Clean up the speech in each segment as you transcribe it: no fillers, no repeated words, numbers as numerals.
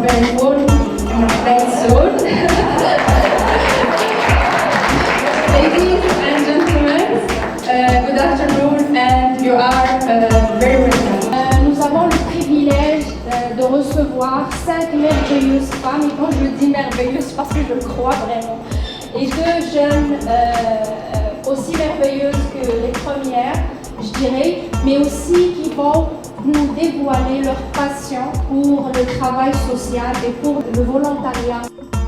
Very warm very soon. Ladies and gentlemen, good afternoon and you are very welcome. Nous avons le privilège de recevoir 5 merveilleuses femmes, et quand je dis merveilleuses, parce que je le crois vraiment, et 2 jeunes aussi merveilleuses que les premières, je dirais, mais aussi qui vont nous dévoiler leur passion pour le travail social et pour le volontariat.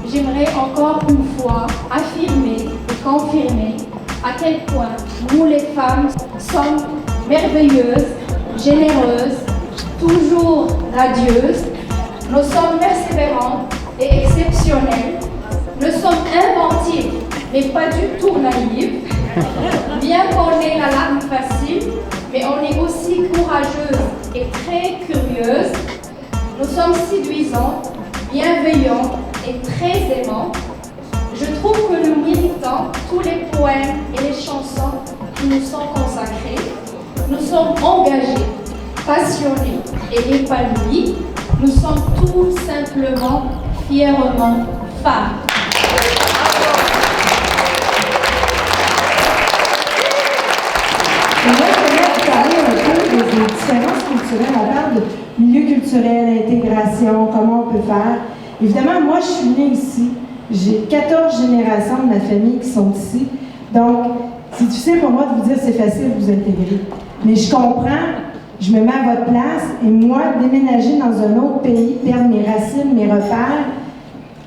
J'aimerais encore une fois affirmer et confirmer à quel point nous les femmes sommes merveilleuses, généreuses, toujours radieuses. Nous sommes persévérantes et exceptionnelles. Nous sommes inventives, mais pas du tout naïves. Bien qu'on ait la larme facile, mais on est aussi courageuse et très curieuse. Nous sommes séduisantes, bienveillantes et très aimantes. Je trouve que nous méritons tous les poèmes et les chansons qui nous sont consacrés. Nous sommes engagés, passionnés et épanouis. Nous sommes tout simplement, fièrement femmes. Des différences culturelles, on parle de milieu culturel, intégration, comment on peut faire. Évidemment, moi, je suis née ici. J'ai 14 générations de ma famille qui sont ici. Donc, c'est difficile pour moi de vous dire c'est facile de vous intégrer. Mais je comprends, je me mets à votre place, et moi, déménager dans un autre pays, perdre mes racines, mes repères,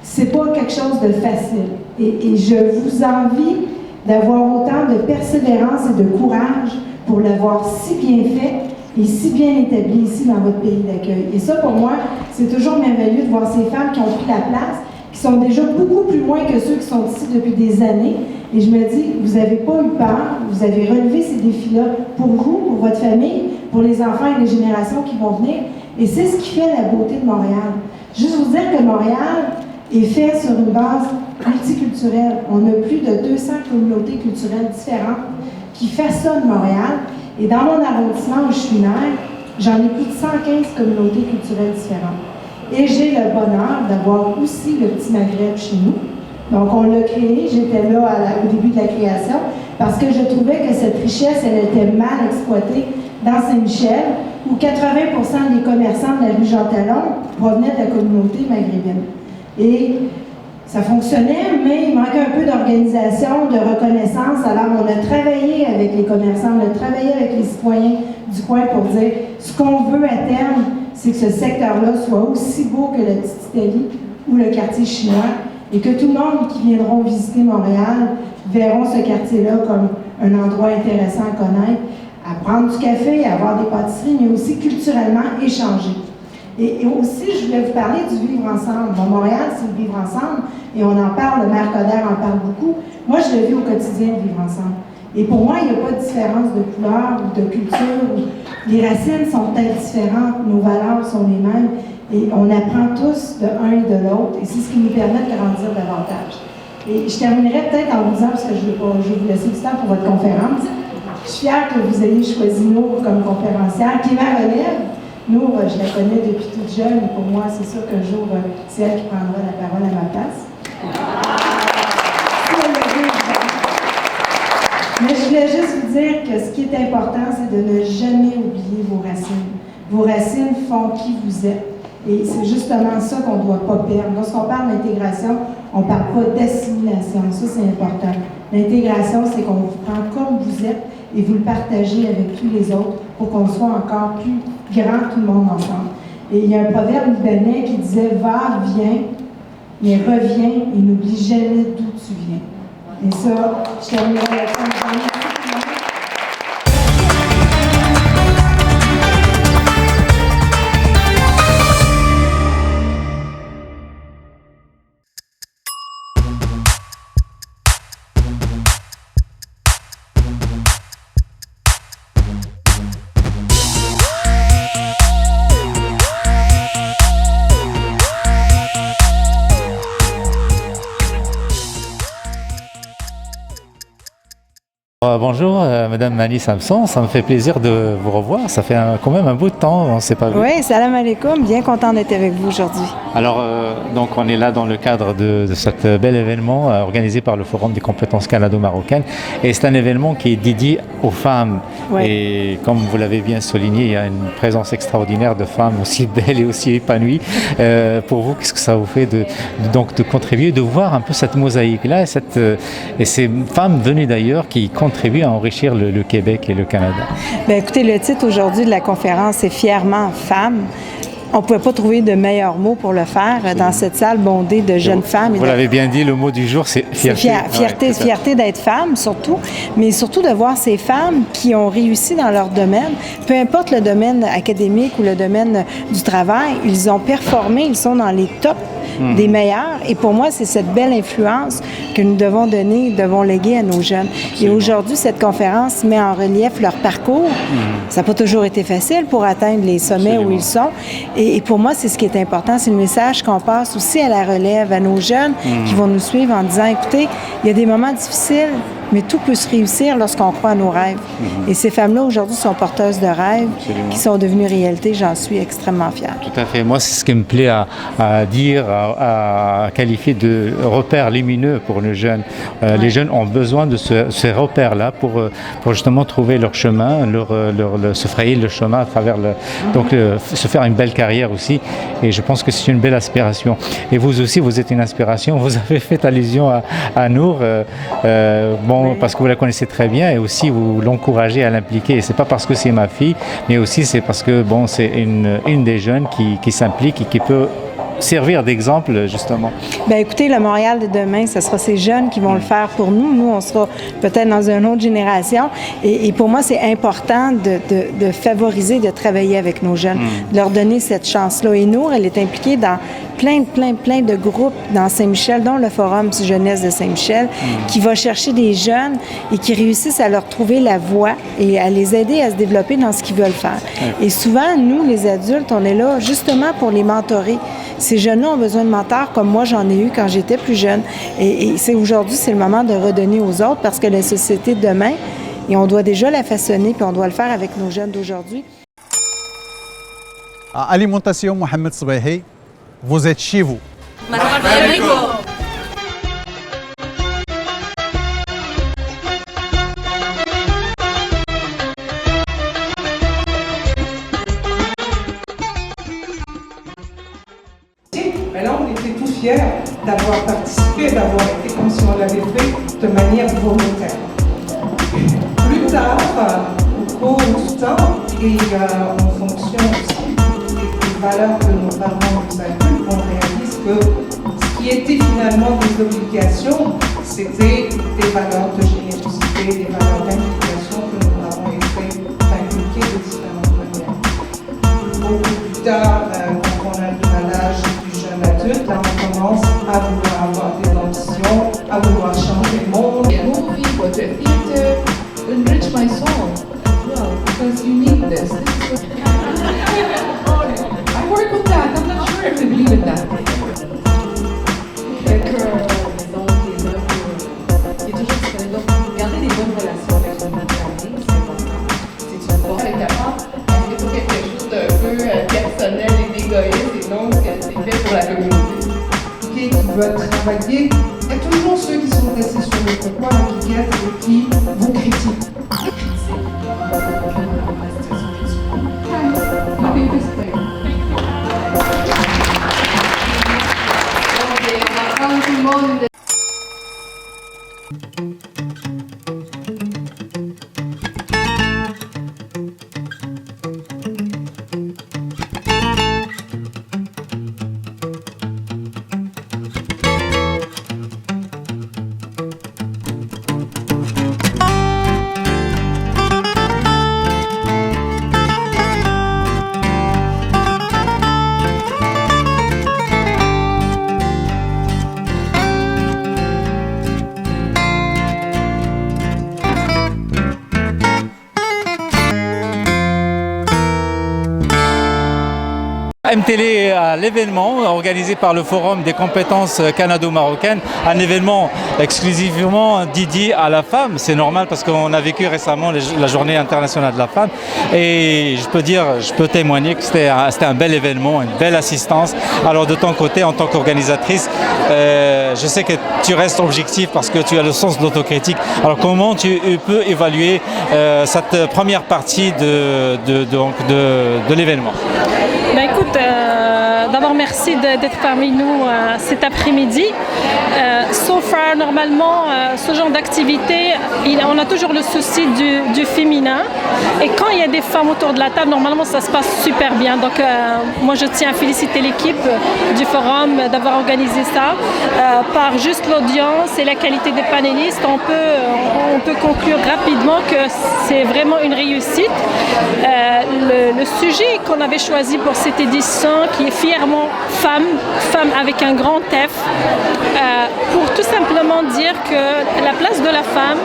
c'est pas quelque chose de facile. Et je vous envie d'avoir autant de persévérance et de courage pour l'avoir si bien fait et si bien établi ici dans votre pays d'accueil. Et ça, pour moi, c'est toujours merveilleux de voir ces femmes qui ont pris la place, qui sont déjà beaucoup plus loin que ceux qui sont ici depuis des années. Et je me dis, vous n'avez pas eu peur, vous avez relevé ces défis-là pour vous, pour votre famille, pour les enfants et les générations qui vont venir. Et c'est ce qui fait la beauté de Montréal. Juste vous dire que Montréal est fait sur une base multiculturelle. On a plus de 200 communautés culturelles différentes qui façonnent Montréal. Et dans mon arrondissement où je suis mère, j'en ai plus de 115 communautés culturelles différentes. Et j'ai le bonheur d'avoir aussi le Petit Maghreb chez nous. Donc on l'a créé, j'étais là au début de la création, parce que je trouvais que cette richesse, elle était mal exploitée dans Saint-Michel, où 80% des commerçants de la rue Jean-Talon provenaient de la communauté maghrébine. Et ça fonctionnait, mais il manquait un peu d'organisation, de reconnaissance. Alors, on a travaillé avec les commerçants, on a travaillé avec les citoyens du coin pour dire ce qu'on veut à terme, c'est que ce secteur-là soit aussi beau que la Petite Italie ou le quartier chinois, et que tout le monde qui viendront visiter Montréal verront ce quartier-là comme un endroit intéressant à connaître, à prendre du café, à avoir des pâtisseries, mais aussi culturellement échanger. Et aussi, je voulais vous parler du vivre ensemble. Bon, Montréal, c'est le vivre ensemble, et on en parle, le maire Coderre en parle beaucoup. Moi, je le vis au quotidien, le vivre ensemble. Et pour moi, il n'y a pas de différence de couleur ou de culture. Les racines sont peut-être différentes, nos valeurs sont les mêmes, et on apprend tous de un et de l'autre, et c'est ce qui nous permet de grandir davantage. Et je terminerai peut-être en vous disant, parce que je vais vous laisser du temps pour votre conférence, je suis fière que vous ayez choisi Nour comme conférencière, qui est ma relève. Nour, je la connais depuis toute jeune, et pour moi, c'est sûr qu'un jour, c'est elle qui prendra la parole à ma place. Mais je voulais juste vous dire dire que ce qui est important, c'est de ne jamais oublier vos racines. Vos racines font qui vous êtes. Et c'est justement ça qu'on ne doit pas perdre. Lorsqu'on parle d'intégration, on ne parle pas d'assimilation. Ça, c'est important. L'intégration, c'est qu'on vous prend comme vous êtes et vous le partagez avec tous les autres pour qu'on soit encore plus grand, tout le monde ensemble. Et il y a un proverbe libanais qui disait « Va, viens, mais reviens et n'oublie jamais d'où tu viens. » Et ça, je terminerai avec ça. Bonjour, Madame Mali Samson, ça me fait plaisir de vous revoir. Ça fait quand même un bout de temps, on ne s'est pas vu. Oui, salam alaikum, bien content d'être avec vous aujourd'hui. Alors, donc on est là dans le cadre de cet bel événement organisé par le Forum des compétences canado-marocaines. Et c'est un événement qui est dédié aux femmes. Ouais. Et comme vous l'avez bien souligné, il y a une présence extraordinaire de femmes aussi belles et aussi épanouies. Pour vous, qu'est-ce que ça vous fait de contribuer, de voir un peu cette mosaïque-là et ces femmes venues d'ailleurs qui contribuent à enrichir le Québec et le Canada? Bien, écoutez, le titre aujourd'hui de la conférence, c'est « Fièrement femmes ». On ne pouvait pas trouver de meilleurs mots pour le faire dans cette salle bondée de jeunes femmes. Vous l'avez bien dit, le mot du jour, c'est fierté. Fierté d'être femme, surtout, mais surtout de voir ces femmes qui ont réussi dans leur domaine, peu importe le domaine académique ou le domaine du travail, ils ont performé, ils sont dans les tops des meilleurs. Et pour moi, c'est cette belle influence que nous devons donner, devons léguer à nos jeunes. Et aujourd'hui, cette conférence met en relief leur parcours. Ça n'a pas toujours été facile pour atteindre les sommets où ils sont. Et pour moi, c'est ce qui est important. C'est le message qu'on passe aussi à la relève, à nos jeunes qui vont nous suivre en disant, écoutez, il y a des moments difficiles, mais tout peut se réussir lorsqu'on croit à nos rêves. Et ces femmes-là, aujourd'hui, sont porteuses de rêves qui sont devenues réalité. J'en suis extrêmement fière. Tout à fait. Moi, c'est ce qui me plaît à dire, à qualifier de repères lumineux pour les jeunes. Les jeunes ont besoin de ces repères-là pour justement trouver leur chemin, se frayer le chemin à travers se faire une belle carrière aussi. Et je pense que c'est une belle aspiration. Et vous aussi, vous êtes une inspiration. Vous avez fait allusion à Nour. Parce que vous la connaissez très bien et aussi vous l'encouragez à l'impliquer. Et c'est pas parce que c'est ma fille, mais aussi c'est parce que c'est une des jeunes qui s'implique et qui peut servir d'exemple, justement. Bien, écoutez, le Montréal de demain, ce sera ces jeunes qui vont le faire pour nous. Nous, on sera peut-être dans une autre génération. Et pour moi, c'est important de favoriser, de travailler avec nos jeunes, de leur donner cette chance-là. Et Nour, elle est impliquée dans plein de groupes dans Saint-Michel, dont le Forum Jeunesse de Saint-Michel, qui va chercher des jeunes et qui réussissent à leur trouver la voie et à les aider à se développer dans ce qu'ils veulent faire. Et souvent, nous, les adultes, on est là justement pour les mentorer. Ces jeunes-là ont besoin de mentors comme moi, j'en ai eu quand j'étais plus jeune. Et aujourd'hui, c'est le moment de redonner aux autres parce que la société de demain, et on doit déjà la façonner, puis on doit le faire avec nos jeunes d'aujourd'hui. Alimentation Mohamed Soubahi, vous êtes chez vous. Mais là, on était tous fiers d'avoir participé, d'avoir été comme si on l'avait fait de manière volontaire. Plus tard, au cours du temps, et en fonction aussi des valeurs que nos parents nous inculquent, on réalise que ce qui était finalement des obligations, c'était des valeurs de générosité, des valeurs d'implication que nos parents essaient d'inculquer de différentes manières. Beaucoup plus tard, quand on a l'âge du jeune adulte, là on commence à vouloir avoir des ambitions, à vouloir changer le monde. A movie, go to a theater, enrich my soul as well, because you need this. I work with that. I'm not sure if I believe in that. Garder des bonnes relations avec son famille, c'est important. C'est important. Est-ce que c'est quelque chose d'un peu personnel et d'égoïste et non que c'est fait pour la communauté? Qui veulent travailler, il y a toujours ceux qui sont restés sur le trottoir, qui guettent et qui vous critiquent. MTélé à l'événement organisé par le Forum des compétences canado-marocaines, un événement exclusivement dédié à la femme. C'est normal parce qu'on a vécu récemment la journée internationale de la femme et je peux témoigner que c'était un bel événement, une belle assistance. Alors de ton côté, en tant qu'organisatrice, je sais que tu restes objectif parce que tu as le sens de l'autocritique. Alors comment tu peux évaluer cette première partie de l'événement? Ben écoute, d'abord merci d'être parmi nous cet après-midi. So far, normalement, ce genre d'activité, on a toujours le souci du féminin. Et quand il y a des femmes autour de la table, normalement, ça se passe super bien. Donc, moi, je tiens à féliciter l'équipe du forum d'avoir organisé ça. Par juste l'audience et la qualité des panélistes, on peut conclure rapidement que c'est vraiment une réussite. Le sujet qu'on avait choisi pour cette édition, qui est fièrement femme avec un grand F, pour tout simplement dire que la place de la femme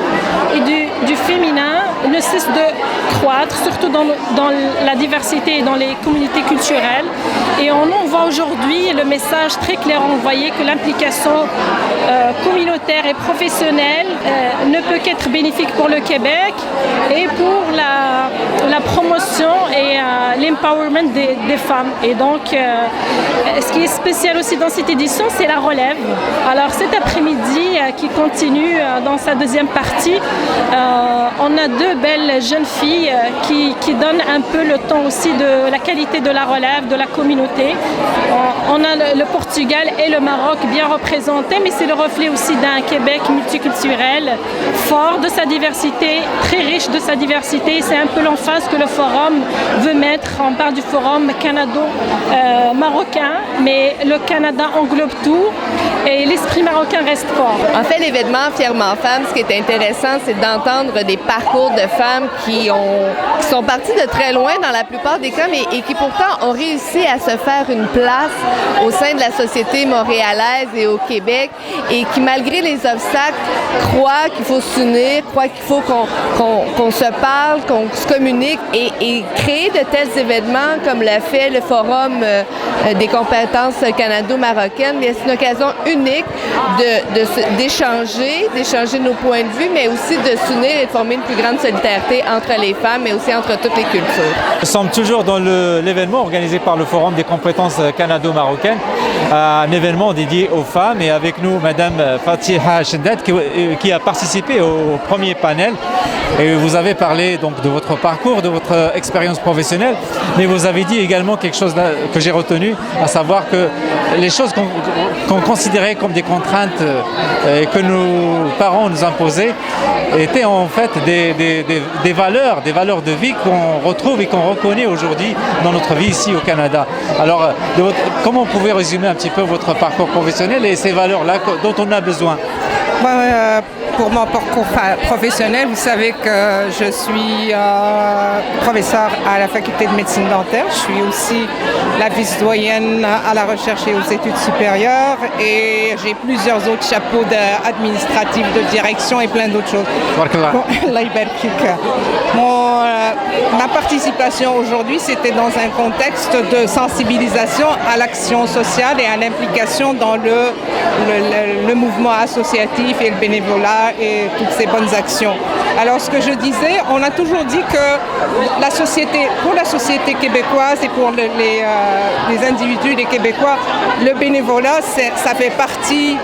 et du féminin ne cesse de croître, surtout dans la diversité et dans les communautés culturelles. Et on en voit aujourd'hui le message très clair envoyé que l'implication communautaire et professionnelle ne peut qu'être bénéfique pour le Québec et pour la promotion et l'empowerment des femmes. Et donc, ce qui est spécial aussi dans cette édition, c'est la relève. Alors cet après-midi, qui continue dans sa deuxième partie, on a deux belles jeunes filles qui donnent un peu le ton aussi de la qualité de la relève, de la communauté. On a le Portugal et le Maroc bien représentés, mais c'est le reflet aussi d'un Québec multiculturel, fort de sa diversité, très riche de sa diversité. C'est un peu l'emphase que le Forum veut mettre. On parle du Forum canado-marocain, mais le Canada englobe tout et l'esprit marocain reste fort. En fait, l'événement Fièrement Femmes, ce qui est intéressant, c'est d'entendre des parcours de femmes qui sont parties de très loin dans la plupart des cas, et qui pourtant ont réussi à se faire une place au sein de la société montréalaise et au Québec, et qui, malgré les obstacles, croient qu'il faut s'unir, croient qu'il faut qu'on se parle, qu'on se communique, et créer de tels événements comme l'a fait le Forum des compétences canado-marocaines, c'est une occasion unique d'échanger nos points de vue, mais aussi de s'unir et de former une plus grande solidarité entre les femmes, mais aussi entre toutes les cultures. Nous sommes toujours dans l'événement organisé par le Forum des compétences canado-marocaines, un événement dédié aux femmes, et avec nous Madame Fatiha Chendet qui a participé au premier panel. Et vous avez parlé donc de votre parcours, de votre expérience professionnelle, mais vous avez dit également quelque chose que j'ai retenu, à savoir que les choses qu'on considérait comme des contraintes et que nos parents nous imposaient étaient en fait des valeurs de vie qu'on retrouve et qu'on reconnaît aujourd'hui dans notre vie ici au Canada. Alors, comment vous pouvez résumer un petit peu votre parcours professionnel et ces valeurs-là dont on a besoin? Pour mon parcours professionnel, vous savez que je suis professeur à la faculté de médecine dentaire. Je suis aussi la vice-doyenne à la recherche et aux études supérieures, et j'ai plusieurs autres chapeaux administratifs, de direction et plein d'autres choses. Ma participation aujourd'hui, c'était dans un contexte de sensibilisation à l'action sociale et à l'implication dans le mouvement associatif et le bénévolat et toutes ces bonnes actions. Alors, ce que je disais, on a toujours dit que pour la société québécoise et pour les individus, les Québécois, le bénévolat, ça fait partie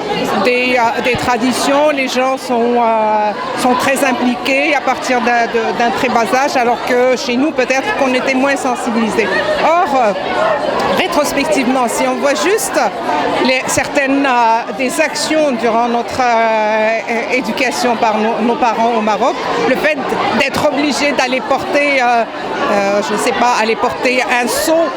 des traditions. Les gens sont très impliqués à partir d'un très bas âge, alors que chez nous, peut-être qu'on était moins sensibilisés. Or, rétrospectivement, si on voit juste certaines des actions durant notre éducation par nos parents au Maroc, le fait d'être obligé d'aller porter, aller porter un seau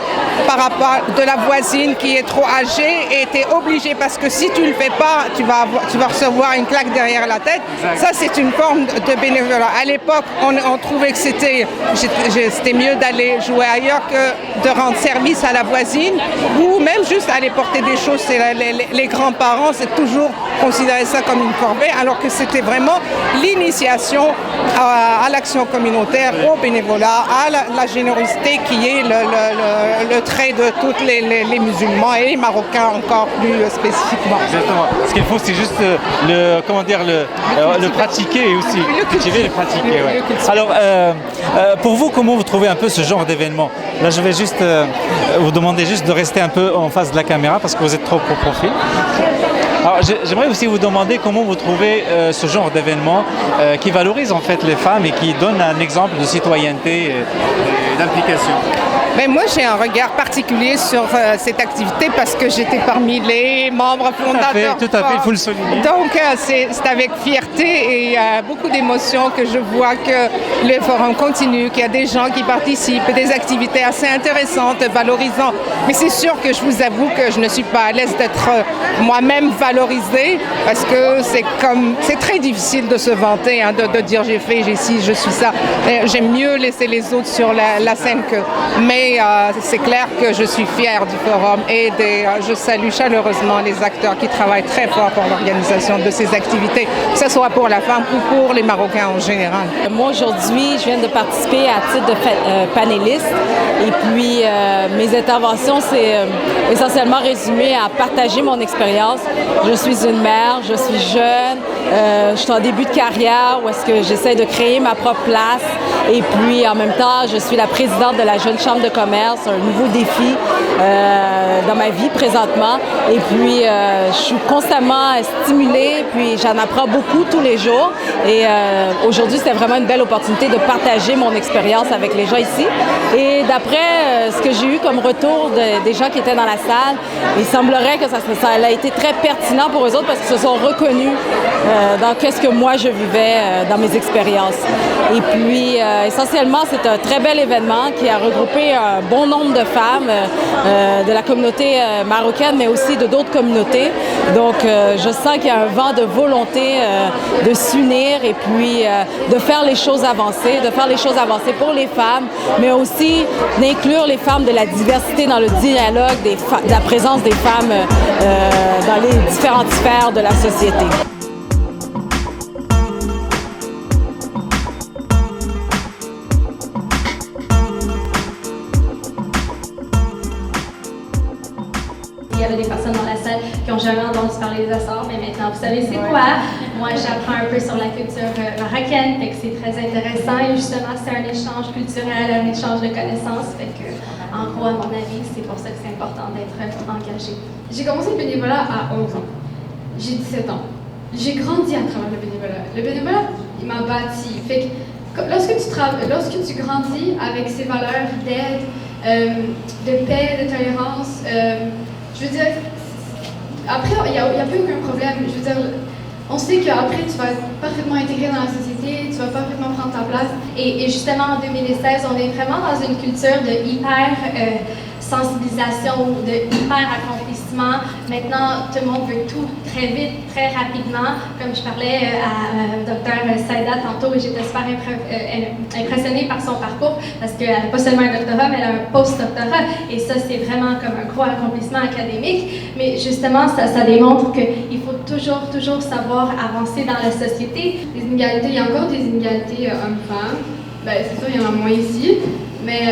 par rapport de la voisine qui est trop âgée, et t'es obligé parce que si tu le fais pas, tu vas recevoir une claque derrière la tête. Exact. Ça, c'est une forme de bénévolat. À l'époque, on trouvait que c'était mieux d'aller jouer ailleurs que de rendre service à la voisine, ou même juste aller porter des choses. Les grands-parents, c'est toujours considéré ça comme une corvée, alors que c'était vraiment l'initiation à l'action communautaire, au bénévolat, à la générosité qui est le trait de tous les musulmans et les Marocains encore plus spécifiquement. Exactement. Ce qu'il faut, c'est juste le pratiquer et aussi cultiver le pratiquer. Ouais. Alors, pour vous, comment vous trouvez un peu ce genre d'événement? Là, je vais juste vous demander juste de rester un peu en face de la caméra parce que vous êtes trop au profil. Alors, j'aimerais aussi vous demander comment vous trouvez ce genre d'événement qui valorise en fait les femmes et qui donne un exemple de citoyenneté et d'implication. Ben moi, j'ai un regard particulier sur cette activité parce que j'étais parmi les membres fondateurs. Tout à fait, il faut le souligner. Donc, c'est avec fierté et beaucoup d'émotion que je vois que le forum continue, qu'il y a des gens qui participent, des activités assez intéressantes, valorisantes. Mais c'est sûr que je vous avoue que je ne suis pas à l'aise d'être moi-même valorisée parce que c'est très difficile de se vanter, hein, de dire j'ai fait, j'ai ci, je suis ça. J'aime mieux laisser les autres sur la scène que... Mais c'est clair que je suis fière du forum et je salue chaleureusement les acteurs qui travaillent très fort pour l'organisation de ces activités, que ce soit pour la femme ou pour les Marocains en général. Moi, aujourd'hui, je viens de participer à titre de panéliste et puis mes interventions, c'est essentiellement résumé à partager mon expérience. Je suis une mère, je suis jeune, je suis en début de carrière où est-ce que j'essaie de créer ma propre place et puis en même temps, je suis la présidente de la Jeune Chambre de commerce, un nouveau défi dans ma vie présentement. Et puis, je suis constamment stimulée, puis j'en apprends beaucoup tous les jours. Et aujourd'hui, c'était vraiment une belle opportunité de partager mon expérience avec les gens ici. Et d'après ce que j'ai eu comme retour des gens qui étaient dans la salle, il semblerait que ça a été très pertinent pour eux autres parce qu'ils se sont reconnus dans qu'est-ce que moi je vivais dans mes expériences. Et puis, essentiellement, c'est un très bel événement qui a regroupé un bon nombre de femmes de la communauté marocaine, mais aussi de d'autres communautés. Donc, je sens qu'il y a un vent de volonté de s'unir et puis de faire les choses avancer, pour les femmes, mais aussi d'inclure les femmes de la diversité dans le dialogue, de la présence des femmes dans les différentes sphères de la société. Il y avait des personnes dans la salle qui n'ont jamais entendu parler des Açores, mais maintenant vous savez c'est quoi. Moi j'apprends un peu sur la culture marocaine, fait que c'est très intéressant et justement c'est un échange culturel, un échange de connaissances, fait que en gros à mon avis c'est pour ça que c'est important d'être engagé. J'ai commencé le bénévolat à 11 ans. J'ai 17 ans. J'ai grandi à travers le bénévolat. Le bénévolat, il m'a bâti. Fait que lorsque tu grandis avec ces valeurs d'aide, de paix, de tolérance, je veux dire, après, il n'y a plus aucun problème. Je veux dire, on sait qu'après, tu vas être parfaitement intégré dans la société, tu vas parfaitement prendre ta place. Et justement, en 2016, on est vraiment dans une culture de hyper sensibilisation, de hyper accomplissement. Maintenant, tout le monde veut tout très vite, très rapidement. Comme je parlais à Dr Saïda tantôt, et j'étais super impressionnée par son parcours parce qu'elle n'a pas seulement un doctorat, mais elle a un post-doctorat. Et ça, c'est vraiment comme un gros accomplissement académique. Mais justement, ça démontre qu'il faut toujours savoir avancer dans la société. Les inégalités, il y a encore des inégalités hommes-femmes. Ben, c'est sûr, il y en a moins ici. Mais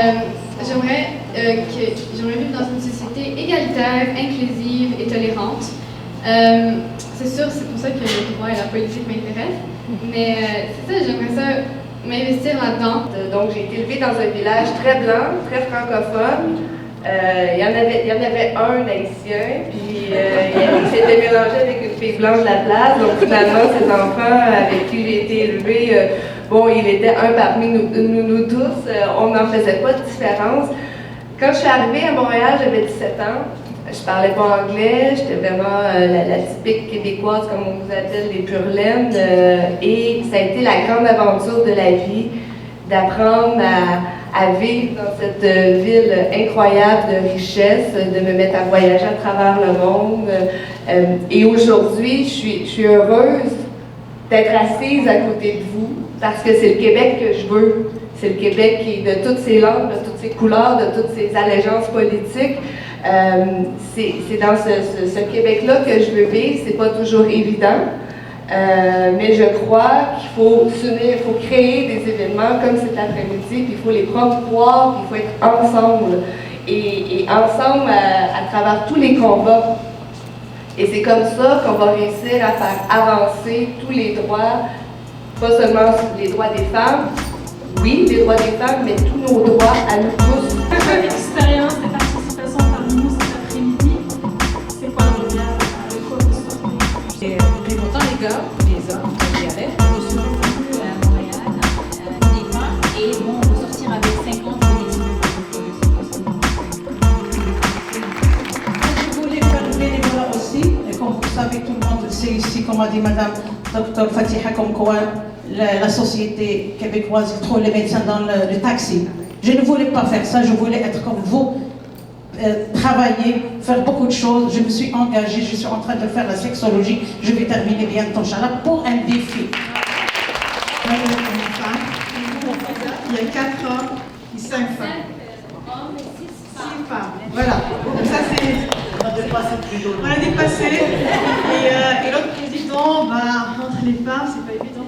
j'aimerais vivre dans une société égalitaire, inclusive et tolérante. C'est sûr, c'est pour ça que le droit et la politique m'intéressent. Mais c'est ça, j'aimerais ça m'investir là-dedans. Donc, j'ai été élevée dans un village très blanc, très francophone. Il y en avait un haïtien, puis il s'était mélangé avec une fille blanche de la place. Donc, finalement, ces enfants avec qui j'ai été élevée, bon, il était un parmi nous tous. On n'en faisait pas de différence. Quand je suis arrivée à Montréal, j'avais 17 ans. Je parlais pas anglais, j'étais vraiment la typique québécoise, comme on vous appelle, les pure laine. Et ça a été la grande aventure de la vie, d'apprendre à vivre dans cette ville incroyable de richesse, de me mettre à voyager à travers le monde. Et aujourd'hui, je suis heureuse d'être assise à côté de vous, parce que c'est le Québec que je veux. C'est le Québec qui est de toutes ses langues, de toutes ses couleurs, de toutes ses allégeances politiques. C'est dans ce Québec-là que je veux vivre. C'est pas toujours évident. Mais je crois qu'il faut s'unir, il faut créer des événements comme cet après-midi, puis il faut les promouvoir, puis il faut être ensemble. Et ensemble à travers tous les combats. Et c'est comme ça qu'on va réussir à faire avancer tous les droits, pas seulement les droits des femmes, oui, les droits des femmes, mais tous nos droits à nous tous. Quelle expérience de participation parmi nous cet après-midi? C'est quoi le regard? De quoi vous sortez? Autant les gars, les hommes, j'y allais. Je suis revenue à Montréal, des femmes, et bon, on va sortir avec 50 Je voulais faire le bénévolat aussi, et comme vous savez, tout le monde sait ici, comme a dit Madame Dr Fatiha, comme quoi la société québécoise est trop les médecins dans le taxi. Je ne voulais pas faire ça, je voulais être comme vous, travailler, faire beaucoup de choses. Je me suis engagée, je suis en train de faire la sexologie, je vais terminer bientôt, Inch'Allah, pour un défi. Il y a 4 hommes et 5 femmes. 6 femmes. Voilà. Donc ça c'est... On a dépassé. Et l'autre président, entre les femmes, c'est pas évident.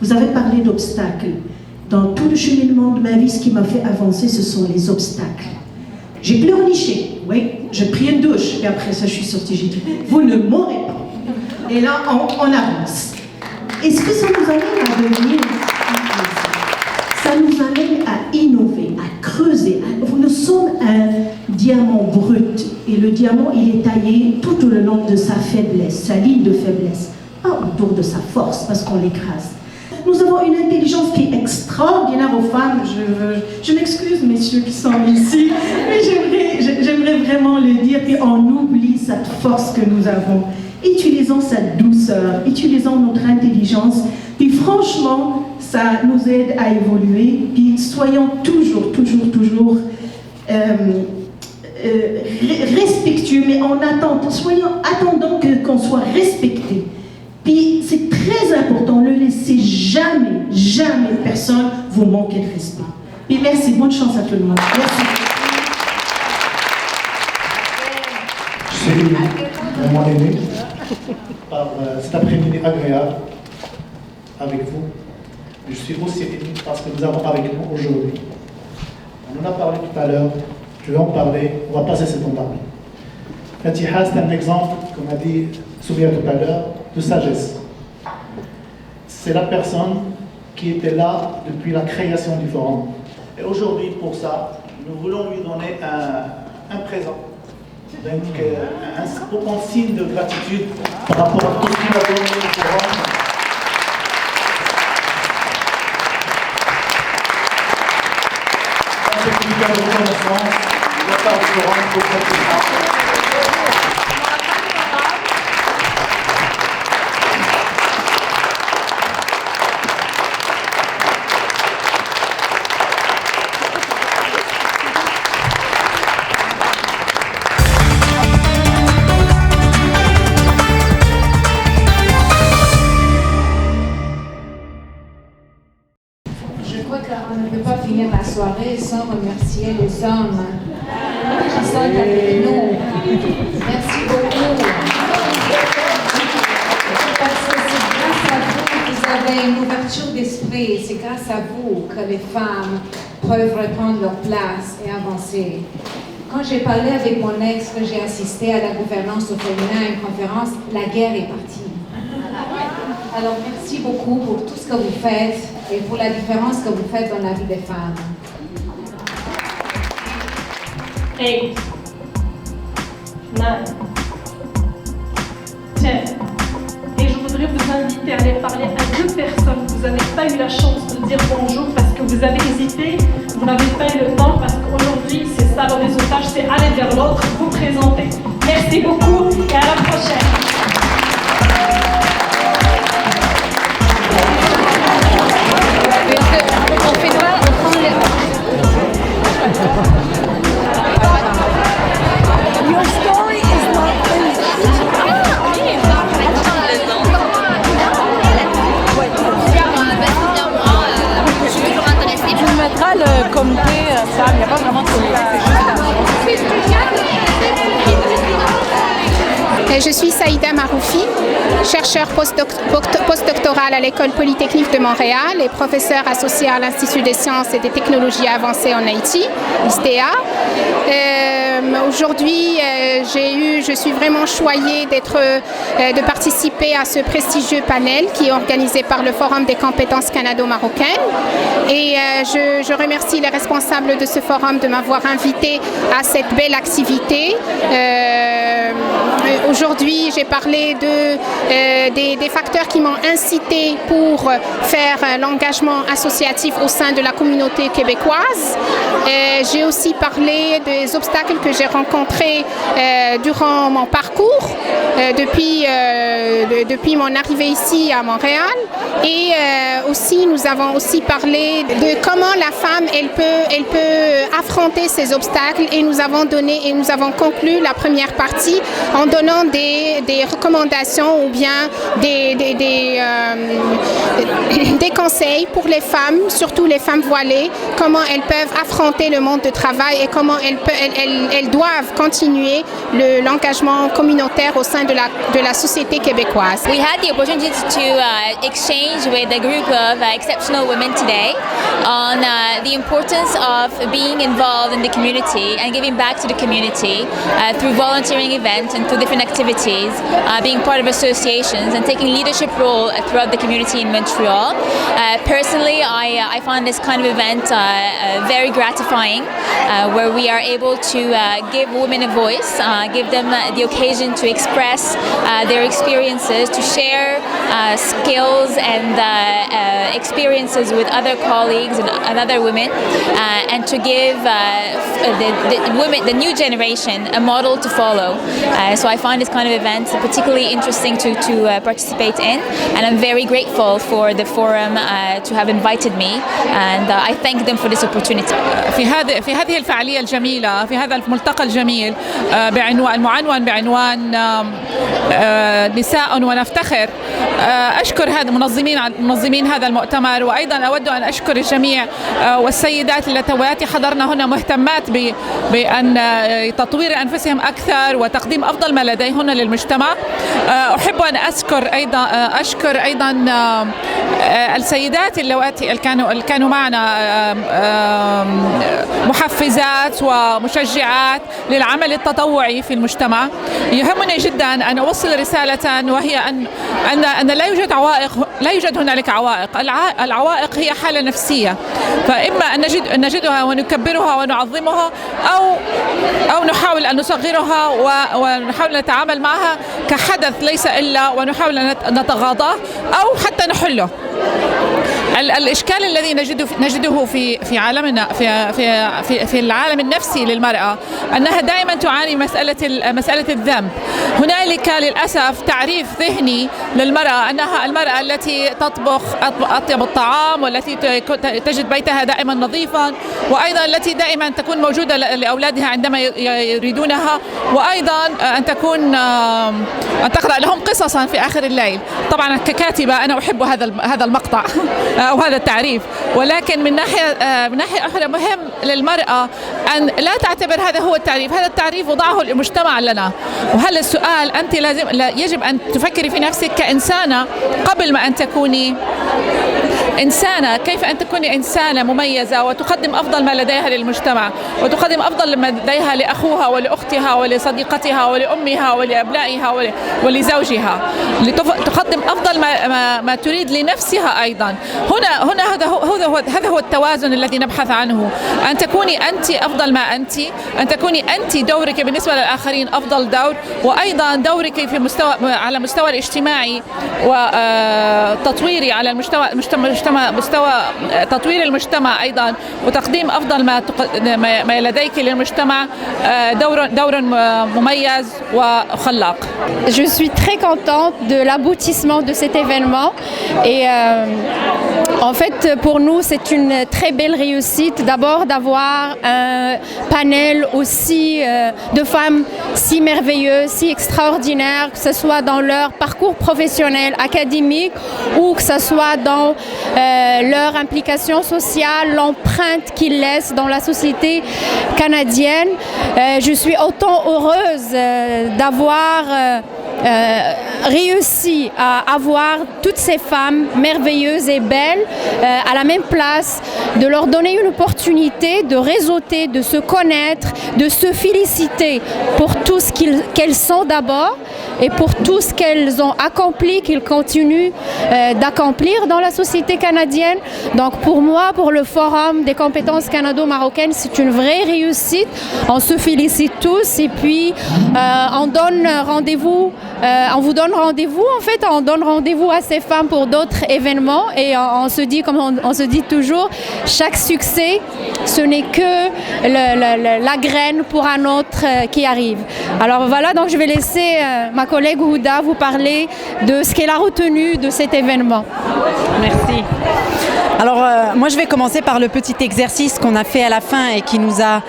Vous avez parlé d'obstacles. Dans tout le cheminement de ma vie, ce qui m'a fait avancer, ce sont les obstacles. J'ai pleurniché, oui. J'ai pris une douche. Et après ça, je suis sortie. J'ai dit, vous ne mourrez pas. Et là, on avance. Est-ce que ça nous amène à devenir... Ça nous amène à innover, à creuser. Nous sommes un diamant brut. Et le diamant, il est taillé tout au long de sa faiblesse, sa ligne de faiblesse. Pas autour de sa force, parce qu'on l'écrase. Nous avons une intelligence qui est extraordinaire aux femmes. Je m'excuse, messieurs qui sont ici, mais j'aimerais vraiment le dire. Et on oublie cette force que nous avons. Utilisons cette douceur, utilisons notre intelligence. Puis franchement, ça nous aide à évoluer. Puis soyons toujours respectueux, mais attendons qu'on soit respectés. Puis c'est très important, ne laissez jamais personne vous manquer de respect. Puis merci, bonne chance à tout le monde. Merci. Je suis vraiment aimé par cet après-midi agréable avec vous. Je suis aussi ému parce que nous avons avec nous aujourd'hui. On en a parlé tout à l'heure, je vais en parler, on va passer ce temps parler. Fatiha, c'est un exemple, comme a dit Soumia tout à l'heure, de sagesse. C'est la personne qui était là depuis la création du forum. Et aujourd'hui, pour ça, nous voulons lui donner un présent. Donc, un signe de gratitude par rapport à tout ce qu'il a donné au forum. Un certificat de reconnaissance de la part du forum pour Fatiha. La soirée sans remercier les hommes qui sont avec nous. Merci beaucoup. Parce que c'est grâce à vous que vous avez une ouverture d'esprit. C'est grâce à vous que les femmes peuvent reprendre leur place et avancer. Quand j'ai parlé avec mon ex, que j'ai assisté à la gouvernance au féminin à une conférence, la guerre est partie. Alors merci beaucoup pour tout ce que vous faites et pour la différence que vous faites dans la vie des femmes. 8, 9, 10. Et je voudrais vous inviter à aller parler à 2 personnes que vous n'avez pas eu la chance de dire bonjour parce que vous avez hésité, vous n'avez pas eu le temps parce qu'aujourd'hui, c'est ça le réseautage, c'est aller vers l'autre, vous présenter. Merci beaucoup et à la prochaine. Your story is not finished. Tu mettras le comité, Sam, il n'y a pas vraiment de comité, c'est juste Je suis Saïda Maroufi, chercheur postdoctoral à l'École polytechnique de Montréal et professeur associé à l'Institut des sciences et des technologies avancées en Haïti, l'ISTEA. Aujourd'hui, je suis vraiment choyée de participer à ce prestigieux panel qui est organisé par le Forum des compétences canado-marocaines. Et je remercie les responsables de ce forum de m'avoir invité à cette belle activité. Aujourd'hui, j'ai parlé des facteurs qui m'ont incité pour faire l'engagement associatif au sein de la communauté québécoise. J'ai aussi parlé des obstacles que j'ai rencontrés durant mon parcours, depuis mon arrivée ici à Montréal. Et aussi, nous avons aussi parlé de comment la femme elle peut affronter ces obstacles, et nous avons conclu la première partie en donnant des recommandations ou bien des conseils pour les femmes, surtout les femmes voilées, comment elles peuvent affronter le monde du travail et comment elles doivent continuer l'engagement communautaire au sein de la société québécoise. We had the opportunity to exchange with a group of exceptional women today on the importance of being involved in the community and giving back to the community through volunteering events and through different activities, being part of associations and taking leadership role throughout the community in Montreal. Personally, I find this kind of event very gratifying, where we are able to give women a voice, give them the occasion to express their experiences, to share skills and experiences with other colleagues and other women, and to give the new generation a model to follow. So I find this kind of event particularly interesting to participate in, and I'm very grateful for the forum to have invited me, and I thank them for this opportunity. في هذه الفعالية الجميلة، في هذا الملتقى الجميل المعنون بعنوان نساء ونفتخر، أشكر منظمين هذا المؤتمر، وأيضا أود أن أشكر الجميع والسيدات اللواتي حضرنا هنا مهتمات بأن تطوير أنفسهم أكثر وتقديم أفضل ما لديهن للمجتمع. أحب أن أشكر أيضا السيدات اللواتي كانوا معنا محفزات ومشجعات للعمل التطوعي في المجتمع. يهمني جدا أن أوصل رسالة، وهي أن لا يوجد هنالك عوائق. العوائق هي حالة نفسية، فإما أن نجدها ونكبرها ونعظمها، أو نحاول أن نصغرها ونحاول أن نتعامل معها كحدث ليس إلا، ونحاول أن نتغاضاه أو حتى نحله. الإشكال الذي نجده في عالمنا في العالم النفسي للمرأة أنها دائما تعاني مسألة الذنب. هنالك للأسف تعريف ذهني للمرأة أنها المرأة التي تطبخ أطيب الطعام، والتي تجد بيتها دائما نظيفا، وأيضا التي دائما تكون موجودة لأولادها عندما يريدونها، وأيضا أن تقرأ لهم قصصا في آخر الليل. طبعا ككاتبة أنا أحب هذا المقطع أو هذا التعريف، ولكن من ناحية أخرى مهم للمرأة أن لا تعتبر هذا هو التعريف. هذا التعريف وضعه المجتمع لنا، وهل السؤال أنت يجب أن تفكري في نفسك كإنسانة قبل ما أن تكوني إنسانة. كيف أن تكوني إنسانة مميزة وتقدم أفضل ما لديها للمجتمع، وتقدم أفضل ما لديها لأخوها ولأختها ولصديقتها ولأمها ولأبنائها ولزوجها، تقدم أفضل ما تريد لنفسها أيضا. هنا هذا هو التوازن الذي نبحث عنه، أن تكوني أنت أفضل ما أنت، أن تكوني أنت دورك بالنسبة للآخرين أفضل دور، وأيضا دورك على المستوى الاجتماعي وتطويري على مستوى تطوير المجتمع أيضا، وتقديم أفضل ما لديك للمجتمع دور مميز وخلاق. Je suis très contente de l'aboutissement de cet événement, et en fait pour nous c'est une très belle réussite d'abord d'avoir un panel aussi de femmes si merveilleuses, si extraordinaires, que ce soit dans leur parcours professionnel, académique, ou que ce soit dans leur implication sociale, l'empreinte qu'ils laissent dans la société canadienne. Je suis autant heureuse d'avoir réussi à avoir toutes ces femmes merveilleuses et belles à la même place, de leur donner une opportunité de réseauter, de se connaître, de se féliciter pour tout ce qu'elles sont d'abord et pour tout ce qu'elles ont accompli, qu'elles continuent d'accomplir dans la société canadienne. Donc pour moi, pour le Forum des compétences canado-marocaines, c'est une vraie réussite. On se félicite tous et puis on donne rendez-vous, on vous donne rendez-vous en fait, on donne rendez-vous à ces femmes pour d'autres événements et on se dit, comme on se dit toujours, chaque succès, ce n'est que la graine pour un autre qui arrive. Alors voilà, donc je vais laisser ma collègue Houda vous parler de ce qu'elle a retenu de cet événement. Merci. Alors moi je vais commencer par le petit exercice qu'on a fait à la fin et qui nous a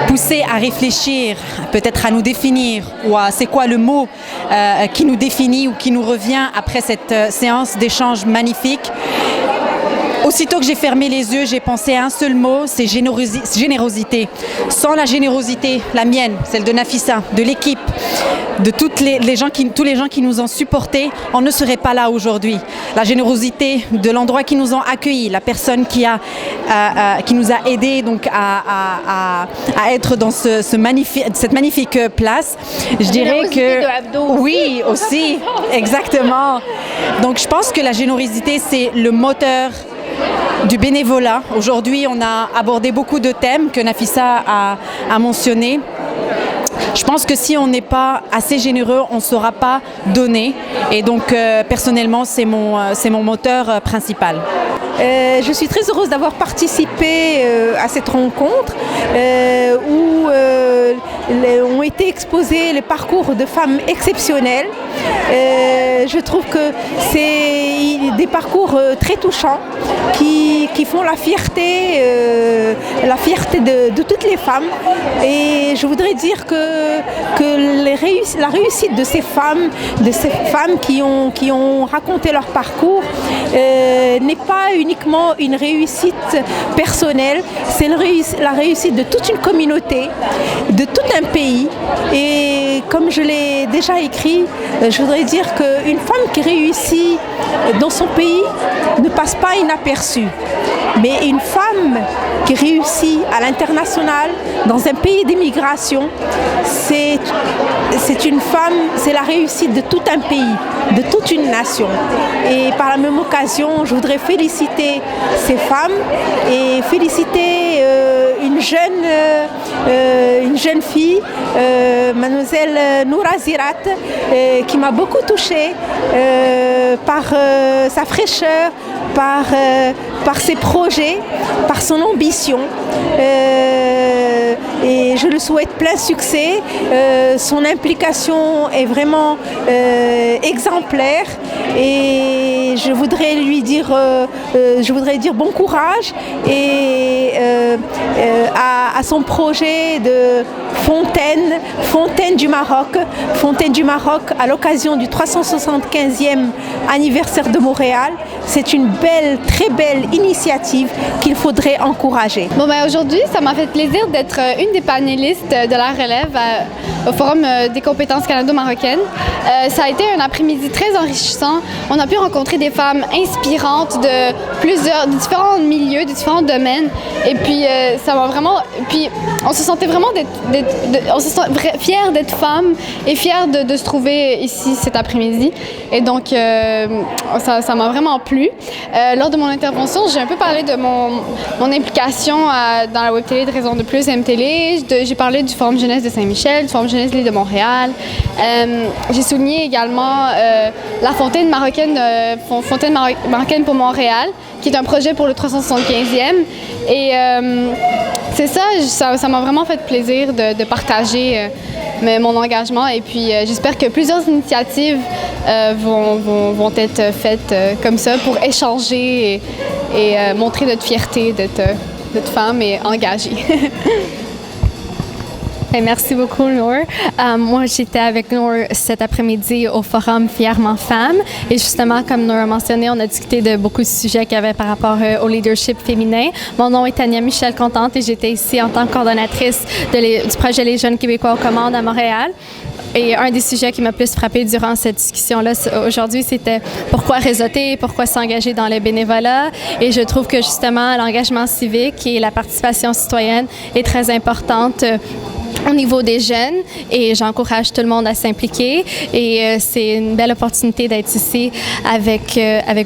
poussé à réfléchir, peut-être à nous définir ou à c'est quoi le mot qui nous définit ou qui nous revient après cette séance d'échange magnifique. Aussitôt que j'ai fermé les yeux, j'ai pensé à un seul mot, c'est générosité. Sans la générosité, la mienne, celle de Nafissa, de l'équipe, de tous les gens qui nous ont supportés, on ne serait pas là aujourd'hui. La générosité de l'endroit qui nous ont accueillis, la personne qui nous a aidés donc à être dans cette magnifique place. Je dirais que oui, aussi, exactement. Donc je pense que la générosité, c'est le moteur du bénévolat. Aujourd'hui, on a abordé beaucoup de thèmes que Nafissa a mentionnés. Je pense que si on n'est pas assez généreux, on ne saura pas donner. Et donc, personnellement, c'est mon moteur principal. Je suis très heureuse d'avoir participé à cette rencontre où ont été exposés les parcours de femmes exceptionnelles. Je trouve que c'est des parcours très touchants qui font la fierté de toutes les femmes. Et je voudrais dire que la réussite de ces femmes qui ont raconté leur parcours n'est pas uniquement une réussite personnelle, c'est la réussite de toute une communauté, de tout un pays. Et comme je l'ai déjà écrit, je voudrais dire qu'une femme qui réussit dans son pays ne passe pas inaperçue. Mais une femme qui réussit à l'international, dans un pays d'immigration, c'est une femme, c'est la réussite de tout un pays, de toute une nation. Et par la même occasion, je voudrais féliciter ces femmes et féliciter une jeune fille, mademoiselle Noura Zirat, qui m'a beaucoup touchée par sa fraîcheur, par ses projets, par son ambition. Et je lui souhaite plein succès. Son implication est vraiment exemplaire et je voudrais lui dire, bon courage et à son projet de Fontaine du Maroc à l'occasion du 375e anniversaire de Montréal. C'est une très belle initiative qu'il faudrait encourager. Bon, aujourd'hui, ça m'a fait plaisir d'être une des panélistes de la relève au Forum des compétences canado-marocaines. Ça a été un après-midi très enrichissant. On a pu rencontrer des femmes inspirantes de différents milieux, de différents domaines. Et puis, ça m'a vraiment... Puis, on se sentait vraiment fiers d'être femmes et fiers de se trouver ici cet après-midi. Et donc, ça m'a vraiment plu. Lors de mon intervention, j'ai un peu parlé de mon implication dans la web télé de Raison de Plus, MTélé. J'ai parlé du Forum Jeunesse de Saint-Michel, du Forum Jeunesse de Montréal. J'ai souligné également la Fontaine marocaine marocaine pour Montréal, qui est un projet pour le 375e. Et c'est ça m'a vraiment fait plaisir de partager mon engagement. Et puis j'espère que plusieurs initiatives vont être faites comme ça pour échanger et montrer notre fierté d'être femme et engagée. Merci beaucoup, Nour. Moi, j'étais avec Nour cet après-midi au Forum Fièrement Femmes. Et justement, comme Nour a mentionné, on a discuté de beaucoup de sujets qu'il y avait par rapport au leadership féminin. Mon nom est Tania Michel-Contante et j'étais ici en tant que coordonnatrice du projet Les Jeunes Québécois aux commandes à Montréal. Et un des sujets qui m'a plus frappé durant cette discussion-là aujourd'hui, c'était pourquoi réseauter, pourquoi s'engager dans le bénévolat. Et je trouve que justement, l'engagement civique et la participation citoyenne est très importante au niveau des jeunes et j'encourage tout le monde à s'impliquer et c'est une belle opportunité d'être ici avec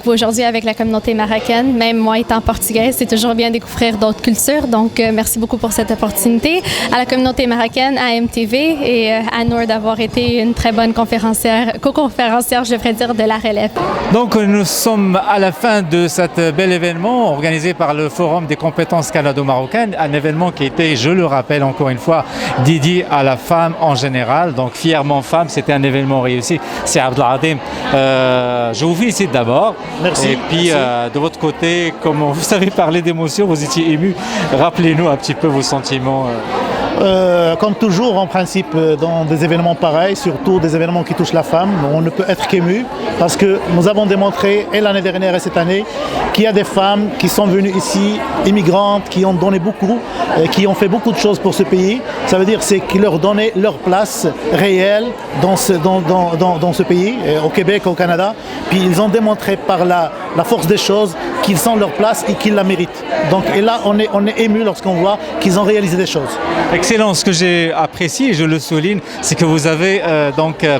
vous aujourd'hui, avec la communauté marocaine. Même moi étant portugaise, c'est toujours bien de découvrir d'autres cultures, donc merci beaucoup pour cette opportunité. À la communauté marocaine, à MTV et à Nour d'avoir été une très bonne co-conférencière, je devrais dire, de la relève. Donc nous sommes à la fin de cet bel événement organisé par le Forum des compétences canado-marocaines, un événement qui était, je le rappelle encore une fois, dédié à la femme en général, donc fièrement femme, c'était un événement réussi. C'est Abdeladim. Je vous félicite d'abord. Merci. Et puis de votre côté, comme vous savez parler d'émotion, vous étiez ému. Rappelez-nous un petit peu vos sentiments. Comme toujours, en principe, dans des événements pareils, surtout des événements qui touchent la femme, on ne peut être qu'ému parce que nous avons démontré, et l'année dernière et cette année, qu'il y a des femmes qui sont venues ici, immigrantes, qui ont donné beaucoup, qui ont fait beaucoup de choses pour ce pays. Ça veut dire c'est qu'ils leur donnaient leur place réelle dans ce pays, au Québec, au Canada. Puis ils ont démontré par la force des choses qu'ils ont leur place et qu'ils la méritent. Donc, et là, on est ému lorsqu'on voit qu'ils ont réalisé des choses. Excellent. Ce que j'ai apprécié, et je le souligne, c'est que vous avez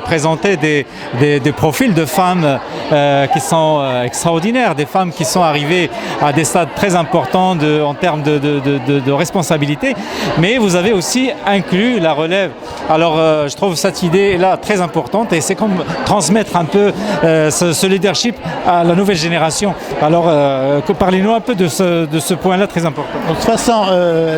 présenté des profils de femmes qui sont extraordinaires, des femmes qui sont arrivées à des stades très importants en termes de responsabilité, mais vous avez aussi inclus la relève. Alors, je trouve cette idée-là très importante et c'est comme transmettre un peu ce leadership à la nouvelle génération. Alors, parlez-nous un peu de ce point-là très important. De toute façon,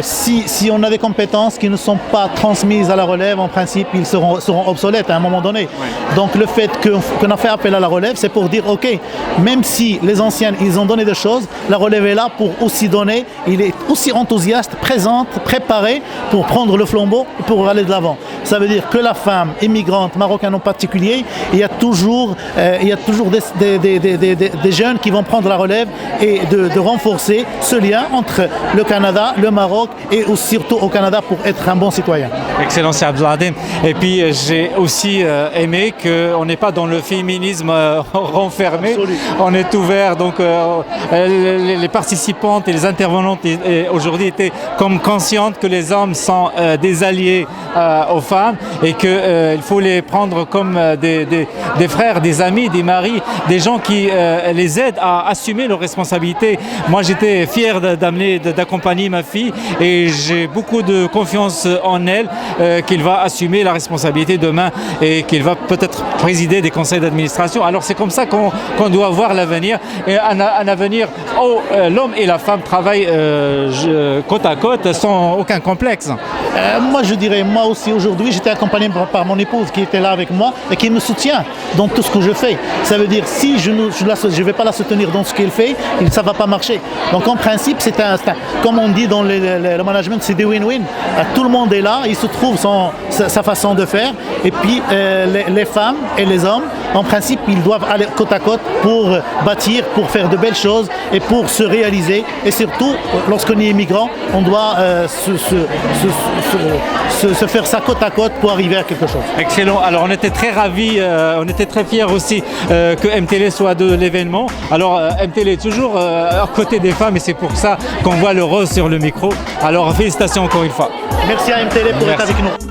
si on a des compétences qui ne sont pas transmises à la relève, en principe, ils seront obsolètes à un moment donné. Ouais. Donc le fait qu'on a fait appel à la relève, c'est pour dire, ok, même si les anciennes, ils ont donné des choses, la relève est là pour aussi donner, il est aussi enthousiaste, présente, préparée pour prendre le flambeau et pour aller de l'avant. Ça veut dire que la femme immigrante, marocaine en particulier, il y a toujours des jeunes qui vont prendre la relève et de renforcer ce lien entre le Canada, le Maroc et surtout au Canada pour être un bon citoyen. Excellent, c'est Abdeladim. Et puis j'ai aussi aimé qu'on n'est pas dans le féminisme renfermé. Absolument. On est ouvert, donc les participantes et les intervenantes aujourd'hui étaient comme conscientes que les hommes sont des alliés aux femmes et qu'il faut les prendre comme des frères, des amis, des maris, des gens qui les aident à assumer leurs responsabilités. Moi j'étais fier d'accompagner ma fille et j'ai beaucoup de confiance en elle qu'il va assumer la responsabilité demain et qu'il va peut-être présider des conseils d'administration. Alors c'est comme ça qu'on doit voir l'avenir, et un avenir où l'homme et la femme travaillent côte à côte sans aucun complexe. Moi je dirais, moi aussi aujourd'hui j'étais accompagné par mon épouse qui était là avec moi et qui me soutient dans tout ce que je fais. Ça veut dire si je ne vais pas la soutenir dans ce qu'elle fait, ça ne va pas marcher. Donc en principe c'est comme on dit dans le management, c'est des win-win. Tout le monde est là, il se trouve sa façon de faire et puis les femmes et les hommes, en principe, ils doivent aller côte à côte pour bâtir, pour faire de belles choses et pour se réaliser. Et surtout, lorsqu'on est immigrant, on doit se faire ça côte à côte pour arriver à quelque chose. Excellent. Alors on était très ravis, on était très fiers aussi que MTL soit de l'événement. Alors MTL est toujours à côté des femmes et c'est pour ça qu'on voit le rose sur le micro. Alors félicitations encore une fois. Merci à MTL pour être avec nous.